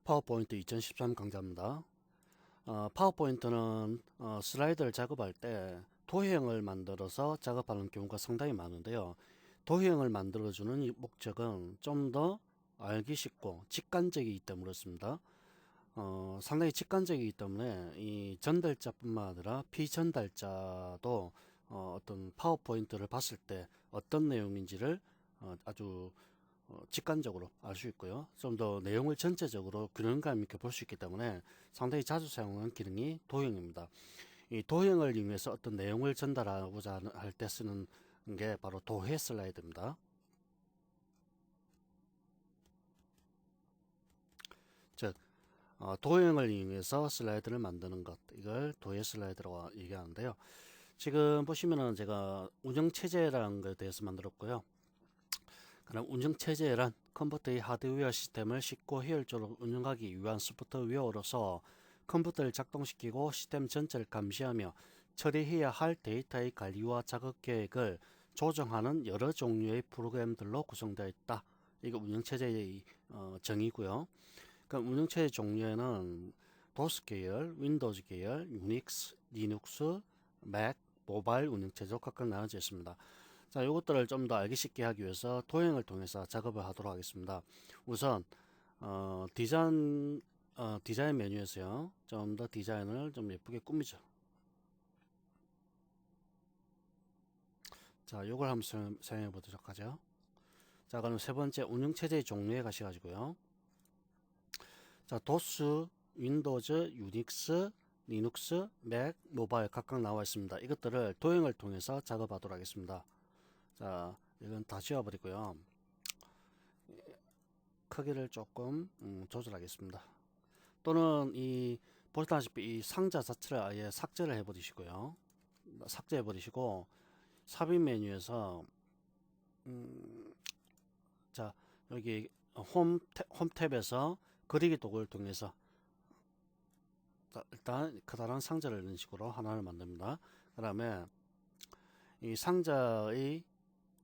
파워포인트 2013 강좌입니다. 파워포인트는 슬라이드를 작업할 때 도형을 만들어서 작업하는 경우가 상당히 많은데요. 도형을 만들어주는 이 목적은 좀 더 알기 쉽고 직관적이기 때문에 그렇습니다. 상당히 직관적이기 때문에 이 전달자뿐만 아니라 비전달자도 어떤 파워포인트를 봤을 때 어떤 내용인지를 아주 직관적으로 알 수 있고요. 좀 더 내용을 전체적으로 균형감 있게 볼 수 있기 때문에 상당히 자주 사용하는 기능이 도형입니다. 이 도형을 이용해서 어떤 내용을 전달하고자 할 때 쓰는 게 바로 도해 슬라이드입니다. 즉 도형을 이용해서 슬라이드를 만드는 것, 이걸 도해 슬라이드라고 얘기하는데요. 지금 보시면은 제가 운영체제라는 것에 대해서 만들었고요. 그럼 운영체제란 컴퓨터의 하드웨어 시스템을 쉽고 효율적으로 운영하기 위한 소프트웨어로서 컴퓨터를 작동시키고 시스템 전체를 감시하며 처리해야 할 데이터의 관리와 작업 계획을 조정하는 여러 종류의 프로그램들로 구성되어 있다. 이거 운영체제의 정의고요. 그럼 운영체제 종류에는 도스 계열, 윈도우즈 계열, 유닉스, 리눅스, 맥, 모바일 운영체제로 각각 나눠져 있습니다. 자, 이것들을 좀 더 알기 쉽게 하기 위해서 도형을 통해서 작업을 하도록 하겠습니다. 우선 디자인 메뉴에서요. 좀 더 디자인을 좀 예쁘게 꾸미죠. 자, 이걸 한번 사용해 보도록 하죠. 자, 그럼 세 번째 운영체제의 종류에 가셔가지고요. 자, 도스, 윈도우즈, 유닉스, 리눅스, 맥, 모바일 각각 나와 있습니다. 이것들을 도형을 통해서 작업하도록 하겠습니다. 자, 이건 다 지워버리고요. 크기를 조금 조절하겠습니다. 또는 보시다시피 이 상자 자체를 아예 삭제를 해버리시고요. 삭제해버리시고 삽입 메뉴에서 자, 여기 홈 탭에서 그리기 도구를 통해서 일단 커다란 상자를 이런 식으로 하나를 만듭니다. 그 다음에 이 상자의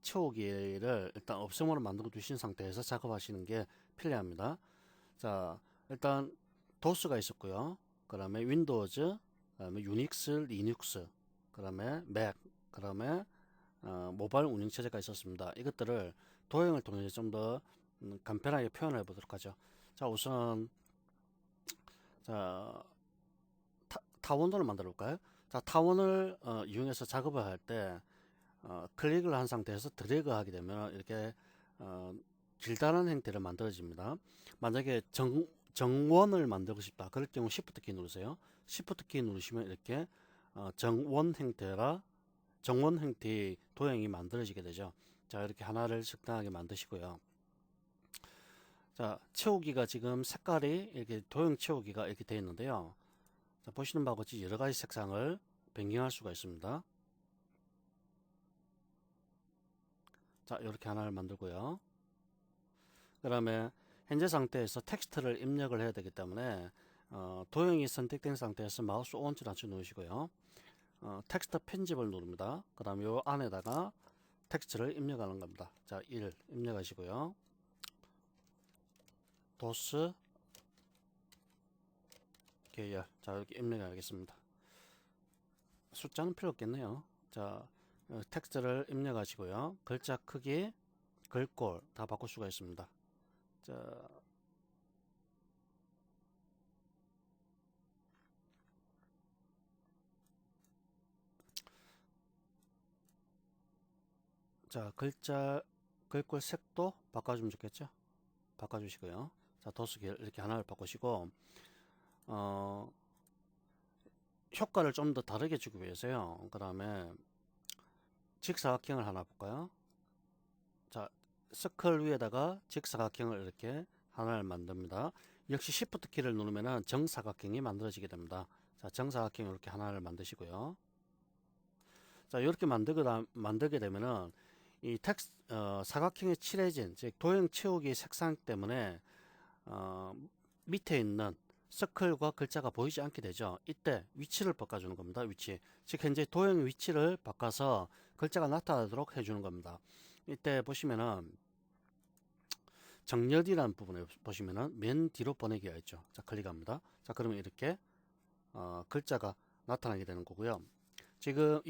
채우기를 일단 없음으로 만들어 두신 상태에서 작업하시는 게 편리합니다. 자, 일단 도스가 있었고요. 그 다음에 윈도우즈, 그 다음에 유닉스, 리눅스, 그 다음에 맥, 그 다음에 모바일 운영체제가 있었습니다. 이것들을 도형을 통해서 좀 더 간편하게 표현해 보도록 하죠. 자, 우선 자, 타원을 만들어 볼까요? 자, 타원을 이용해서 작업을 할 때 클릭을 한 상태에서 드래그 하게 되면 이렇게 길다란 형태를 만들어집니다. 만약에 정원을 만들고 싶다. 그럴 경우 Shift 키 누르세요. Shift 키 누르시면 이렇게 정원 형태의 도형이 만들어지게 되죠. 자, 이렇게 하나를 적당하게 만드시고요. 자, 채우기가 지금 색깔이 이렇게 도형 채우기가 이렇게 되어 있는데요. 자, 보시는 바와 같이 여러 가지 색상을 변경할 수가 있습니다. 자, 이렇게 하나를 만들고요. 그 다음에 현재 상태에서 텍스트를 입력을 해야 되기 때문에 도형이 선택된 상태에서 마우스 오른쪽 단추 누르시고요. 텍스트 편집을 누릅니다. 그 다음에 이 안에다가 텍스트를 입력하는 겁니다. 자, 1 입력하시고요. 도스 계열. 자, 이렇게 입력하겠습니다. 숫자는 필요 없겠네요. 자, 텍스트를 입력하시고요. 글자 크기, 글꼴 다 바꿀 수가 있습니다. 자, 글꼴 색도 바꿔주면 좋겠죠? 바꿔주시고요. 자, 도수기 이렇게 하나를 바꾸시고, 효과를 좀 더 다르게 주기 위해서요. 그 다음에 직사각형을 하나 볼까요? 자, 서클 위에다가 직사각형을 이렇게 하나를 만듭니다. 역시 Shift 키를 누르면 정사각형이 만들어지게 됩니다. 자, 정사각형 이렇게 하나를 만드시고요. 자, 이렇게 만들게 되면은 이 사각형에 칠해진 즉 도형 채우기 색상 때문에 밑에 있는 서클과 글자가 보이지 않게 되죠. 이때 위치를 바꿔주는 겁니다. 위치. 즉 현재 도형 위치를 바꿔서 글자가 나타나도록 해주는 겁니다. 이때 보시면은 정렬이라는 부분에 보시면은 맨 뒤로 보내기가 있죠. 자, 클릭합니다. 자, 그러면 이렇게 글자가 나타나게 되는 거고요. 지금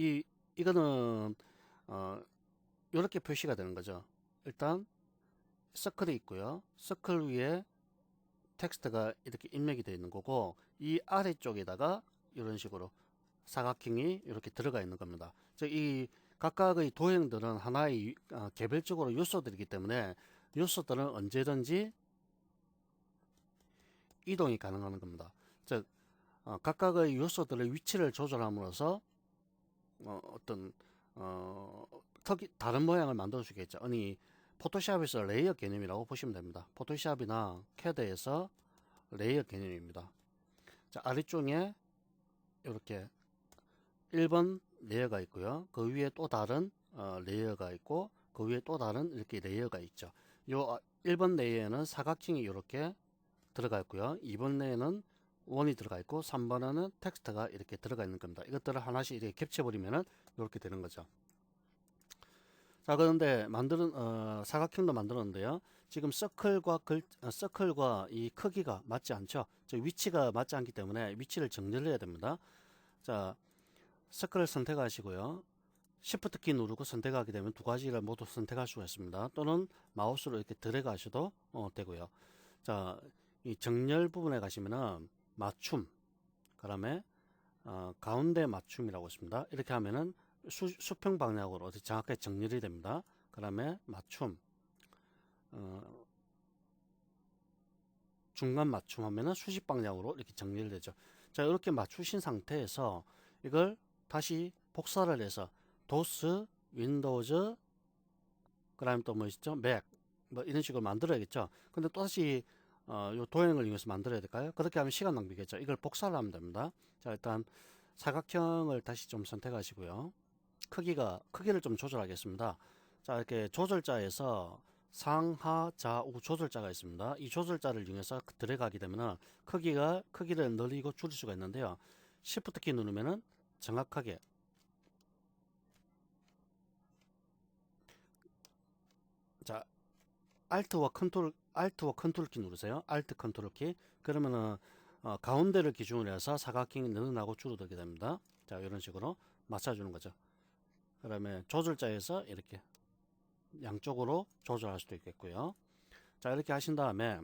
이거는 이렇게 표시가 되는 거죠. 일단 서클이 있고요. 서클 위에 텍스트가 이렇게 입력이 되어 있는 거고, 이 아래쪽에다가 이런 식으로 사각형이 이렇게 들어가 있는 겁니다. 즉, 이 각각의 도형들은 하나의 개별적으로 요소들이기 때문에 요소들은 언제든지 이동이 가능한 겁니다. 즉, 각각의 요소들의 위치를 조절함으로써 어떤 다른 모양을 만들어 주겠죠. 아니, 포토샵에서 레이어 개념이라고 보시면 됩니다. 포토샵이나 캐드에서 레이어 개념입니다. 자, 아래쪽에 이렇게 1번 레이어가 있고요. 그 위에 또 다른 레이어가 있고, 그 위에 또 다른 이렇게 레이어가 있죠. 요 1번 레이어는 사각형이 이렇게 들어가 있고요. 2번 레이어는 원이 들어가 있고, 3번에는 텍스트가 이렇게 들어가 있는 겁니다. 이것들을 하나씩 이렇게 겹쳐버리면 이렇게 되는 거죠. 자, 그런데 사각형도 만들었는데요. 지금 서클과 이 크기가 맞지 않죠. 즉, 위치가 맞지 않기 때문에 위치를 정렬을 해야 됩니다. 자, 서클을 선택하시고요. Shift 키 누르고 선택하게 되면 두 가지를 모두 선택할 수가 있습니다. 또는 마우스로 이렇게 드래그 하셔도 되고요. 자, 이 정렬 부분에 가시면은 맞춤, 그 다음에 가운데 맞춤이라고 있습니다. 이렇게 하면은 수평 방향으로 정확하게 정렬이 됩니다. 그 다음에 맞춤, 중간 맞춤 하면은 수직 방향으로 이렇게 정렬되죠. 자, 이렇게 맞추신 상태에서 이걸 다시 복사를 해서 도스, 윈도우즈, 그 다음에 또 뭐 있죠? 맥, 뭐 이런 식으로 만들어야겠죠. 근데 또다시 요 도형을 이용해서 만들어야 될까요? 그렇게 하면 시간 낭비겠죠. 이걸 복사를 하면 됩니다. 자, 일단 사각형을 다시 좀 선택하시고요. 크기를 좀 조절하겠습니다. 자, 이렇게 조절자에서 상하 좌우 조절자가 있습니다. 이 조절자를 이용해서 들어가게 되면은 크기를 늘리고 줄일 수가 있는데요. Shift 키 누르면은 정확하게, 자, Alt와 컨트롤 키 누르세요. Alt 컨트롤 키. 그러면은 가운데를 기준으로 해서 사각형이 늘어나고 줄어들게 됩니다. 자, 이런 식으로 맞춰주는 거죠. 그다음에 조절자에서 이렇게 양쪽으로 조절할 수도 있겠고요. 자, 이렇게 하신 다음에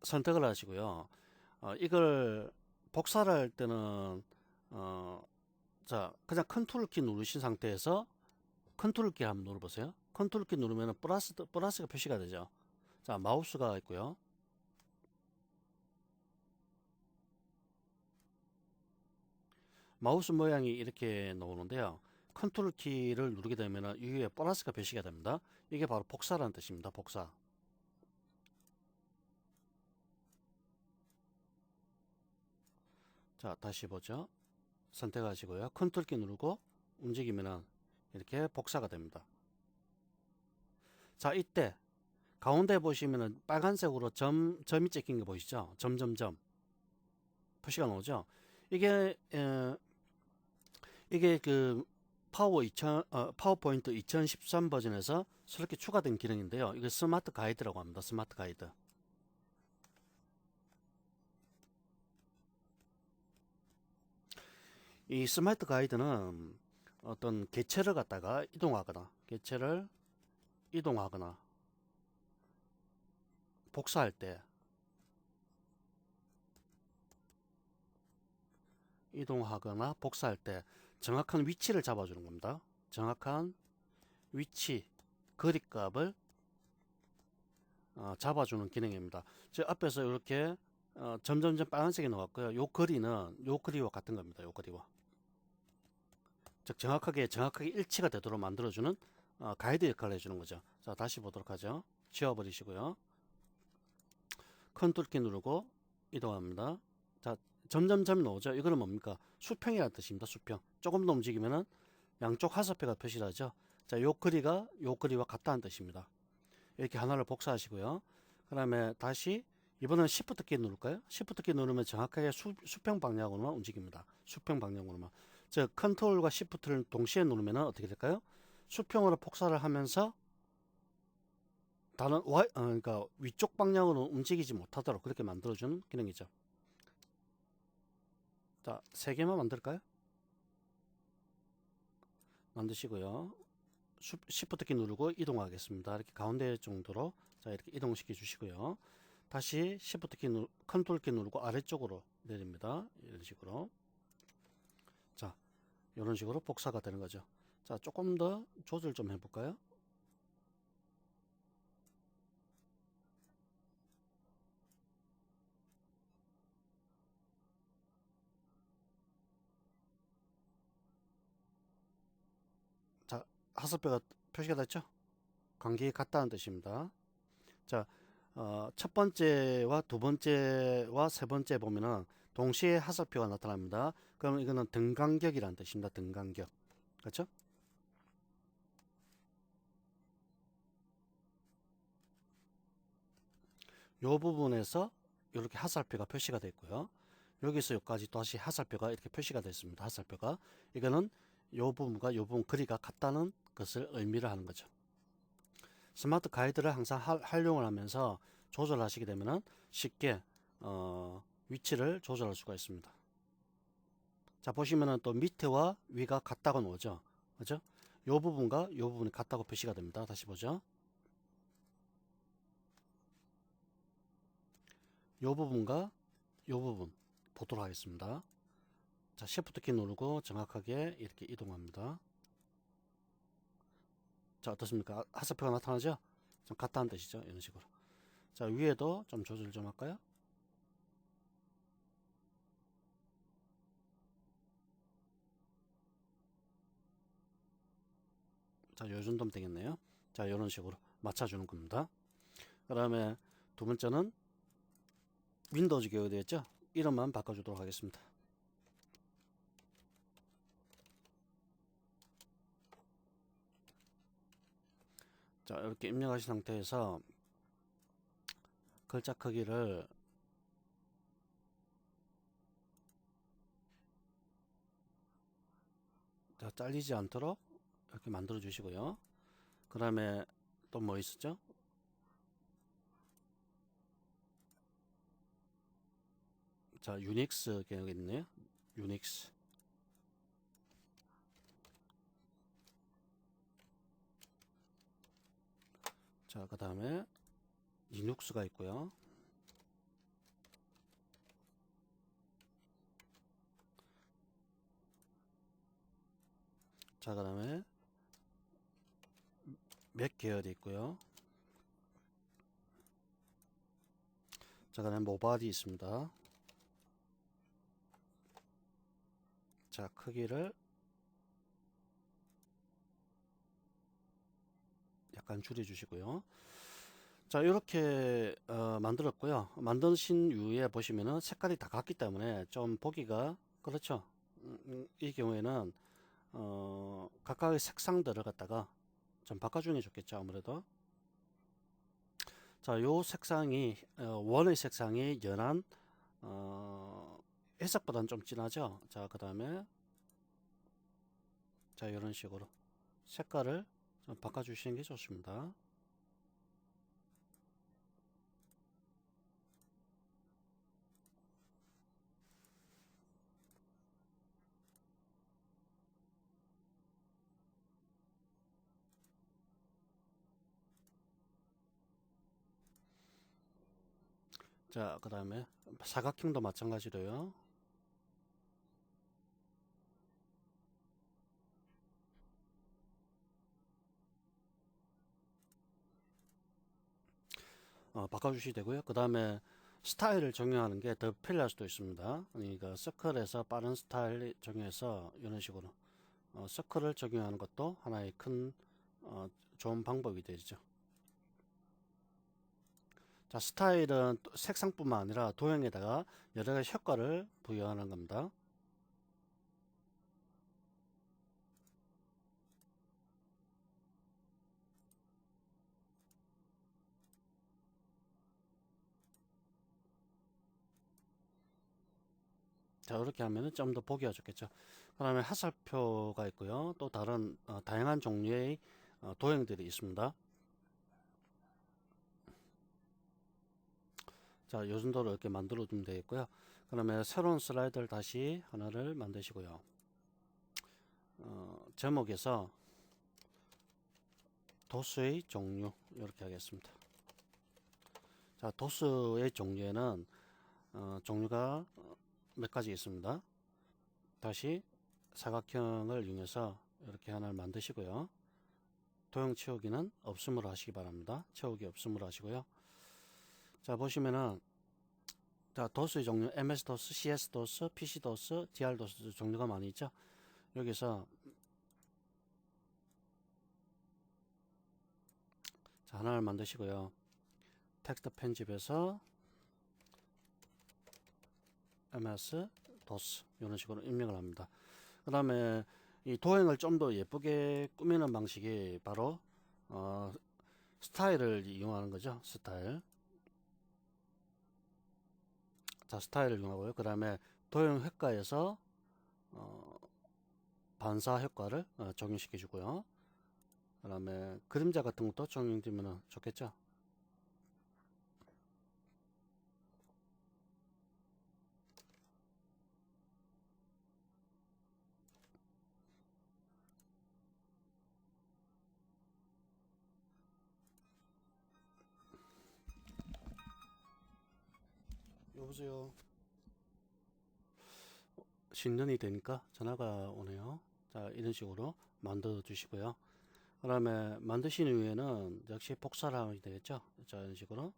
선택을 하시고요. 이걸 복사를 할 때는 자, 그냥 컨트롤 키 누르신 상태에서 컨트롤 키 한번 눌러보세요. 컨트롤 키 누르면 플러스가 표시가 되죠. 자, 마우스가 있고요. 마우스 모양이 이렇게 나오는데요. 컨트롤 키를 누르게 되면 위에 플러스가 표시가 됩니다. 이게 바로 복사라는 뜻입니다. 복사. 자, 다시 보죠. 선택하시고요. 컨트롤 키 누르고 움직이면 이렇게 복사가 됩니다. 자, 이때 가운데 보시면은 빨간색으로 점이 찍힌 거 보이시죠? 점점점 표시가 나오죠. 이게 그 파워포인트 2013 버전에서 새롭게 추가된 기능인데요. 이게 스마트 가이드라고 합니다. 스마트 가이드. 이 스마트 가이드는 어떤 개체를 갖다가 이동하거나 복사할 때 정확한 위치를 잡아주는 겁니다. 정확한 위치, 거리값을 잡아주는 기능입니다. 저 앞에서 이렇게 점점점 빨간색이 나왔고요. 요 거리는 요 거리와 같은 겁니다. 요 거리와. 즉 정확하게 일치가 되도록 만들어주는 가이드 역할을 해주는 거죠. 자, 다시 보도록 하죠. 지워버리시고요. 컨트롤 키 누르고 이동합니다. 자, 점점점 나오죠. 이거는 뭡니까? 수평이라는 뜻입니다. 수평. 조금 더 움직이면은 양쪽 하수표가 표시하죠. 자, 요 거리와 같다는 뜻입니다. 이렇게 하나를 복사하시고요. 그 다음에 다시 이번에는 Shift 키 누를까요? Shift 키 누르면 정확하게 수평 방향으로만 움직입니다. 수평 방향으로만. 즉 컨트롤과 Shift를 동시에 누르면 어떻게 될까요? 수평으로 복사를 하면서 다른 그러니까 위쪽 방향으로 움직이지 못하도록 그렇게 만들어주는 기능이죠. 자, 세 개만 만들까요? 만드시고요. Shift 키 누르고 이동하겠습니다. 이렇게 가운데 정도로 자 이렇게 이동시켜 주시고요. 다시 Shift 키 컨트롤 키 누르고 아래쪽으로 내립니다. 이런 식으로. 자, 이런 식으로 복사가 되는 거죠. 자, 조금 더 조절 좀 해볼까요? 자, 하스뼈가 표시가 됐죠? 관계 같다는 뜻입니다. 자, 첫 번째와 두 번째와 세 번째 보면은 동시에 하살표가 나타납니다. 그럼 이거는 등간격이라는 뜻입니다. 등간격. 그렇죠? 이 부분에서 이렇게 하살표가 표시가 되어 있고요. 여기서 여기까지 다시 하살표가 이렇게 표시가 되어 있습니다. 하살표가. 이거는 이 부분과 이 부분 거리가 같다는 것을 의미를 하는 거죠. 스마트 가이드를 항상 활용을 하면서 조절하시게 되면 쉽게 위치를 조절할 수가 있습니다. 자, 보시면은 또 밑에와 위가 같다고 나오죠. 그죠? 이 부분과 이 부분이 같다고 표시가 됩니다. 다시 보죠. 이 부분과 이 부분 보도록 하겠습니다. 자, Shift 키 누르고 정확하게 이렇게 이동합니다. 자, 어떻습니까? 하스표가 나타나죠? 좀 같다는 뜻이죠. 이런 식으로. 자, 위에도 좀 조절 좀 할까요? 자, 요 정도면 되겠네요. 자, 이런 식으로 맞춰주는 겁니다. 그 다음에 두 번째는 윈도우즈 기어가 되었죠? 이름만 바꿔주도록 하겠습니다. 자, 이렇게 입력하신 상태에서 글자 크기를 자, 잘리지 않도록 이렇게 만들어 주시고요. 그 다음에 또 뭐 있었죠? 자, 유닉스 계열이 있네요. 유닉스. 자, 그 다음에 리눅스가 있고요. 자, 그 다음에 맥 계열이 있고요. 자, 그 다음에 모바디 있습니다. 자, 크기를 약간 줄여주시고요. 자, 이렇게 만들었고요. 만드신 이후에 보시면은 색깔이 다 같기 때문에 좀 보기가 그렇죠. 이 경우에는 각각의 색상들을 갖다가 좀 바꿔주는 게 좋겠죠. 아무래도. 자, 요 색상이 원의 색상이 연한 회색보다는 좀 진하죠. 자, 그 다음에 자, 이런 식으로 색깔을 좀 바꿔주시는 게 좋습니다. 자, 그 다음에 사각형도 마찬가지로요. 바꿔주시면 되고요. 그 다음에 스타일을 정의하는 게 더 편리할 수도 있습니다. 그러니까 서클에서 빠른 스타일 정의해서 이런 식으로 서클을 적용하는 것도 하나의 큰 좋은 방법이 되죠. 자, 스타일은 색상뿐만 아니라 도형에다가 여러 가지 효과를 부여하는 겁니다. 자, 이렇게 하면은 좀 더 보기가 좋겠죠. 그 다음에 하살표가 있고요. 또 다른 다양한 종류의 도형들이 있습니다. 자, 요 정도로 이렇게 만들어 두면 되겠고요. 그다음에 새로운 슬라이드를 다시 하나를 만드시고요. 제목에서 도수의 종류 이렇게 하겠습니다. 자, 도수의 종류에는 종류가 몇 가지 있습니다. 다시 사각형을 이용해서 이렇게 하나를 만드시고요. 도형 채우기는 없음으로 하시기 바랍니다. 채우기 없음으로 하시고요. 자, 보시면은 자, 도수의 종류 MS-DOS, CS-DOS, PC-DOS, DR-DOS 종류가 많이 있죠. 여기서 자, 하나를 만드시고요. 텍스트 편집해서 MS-DOS 이런 식으로 입력을 합니다. 그 다음에 이 도형을 좀 더 예쁘게 꾸미는 방식이 바로 스타일을 이용하는 거죠. 스타일. 자, 스타일을 이용하고요. 그 다음에 도형 효과에서 반사 효과를 적용시켜 주고요. 그 다음에 그림자 같은 것도 적용되면 좋겠죠. 여보세요. 신년이 되니까 전화가 오네요. 자, 이런 식으로 만들어 주시고요. 그 다음에 만드신 후에는 역시 복사를 하면 되겠죠. 자, 이런 식으로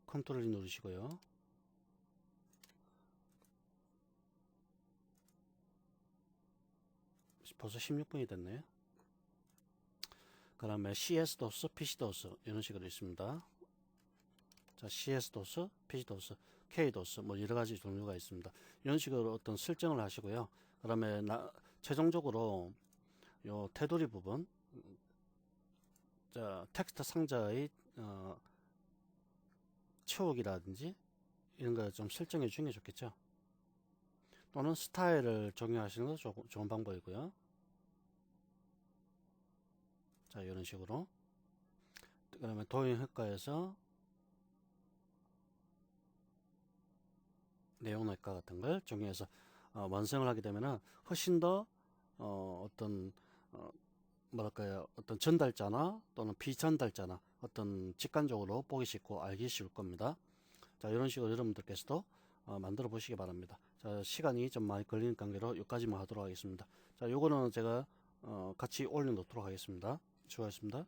컨트롤 누르시고요. 벌써 16분이 됐네요. 그 다음에 CS-DOS, PC-DOS 이런 식으로 있습니다. 자, CS-DOS, PC-DOS, K-DOS 뭐 여러가지 종류가 있습니다. 이런 식으로 어떤 설정을 하시고요. 그 다음에 최종적으로 요 테두리 부분, 자, 텍스트 상자의 채우기라든지 이런 거 좀 설정해 주는 게 좋겠죠. 또는 스타일을 적용하시는 것도 좋은 방법이고요. 자, 이런 식으로. 그 다음에 도형 효과에서 내용 효과 같은 걸 적용해서 완성을 하게 되면은 훨씬 더 어떤 뭐랄까요, 어떤 전달자나 또는 비전달자나 어떤 직관적으로 보기 쉽고 알기 쉬울 겁니다. 자, 이런 식으로 여러분들께서도 만들어 보시기 바랍니다. 자, 시간이 좀 많이 걸리는 관계로 여기까지만 하도록 하겠습니다. 자, 요거는 제가 같이 올려 놓도록 하겠습니다. 수고하셨습니다.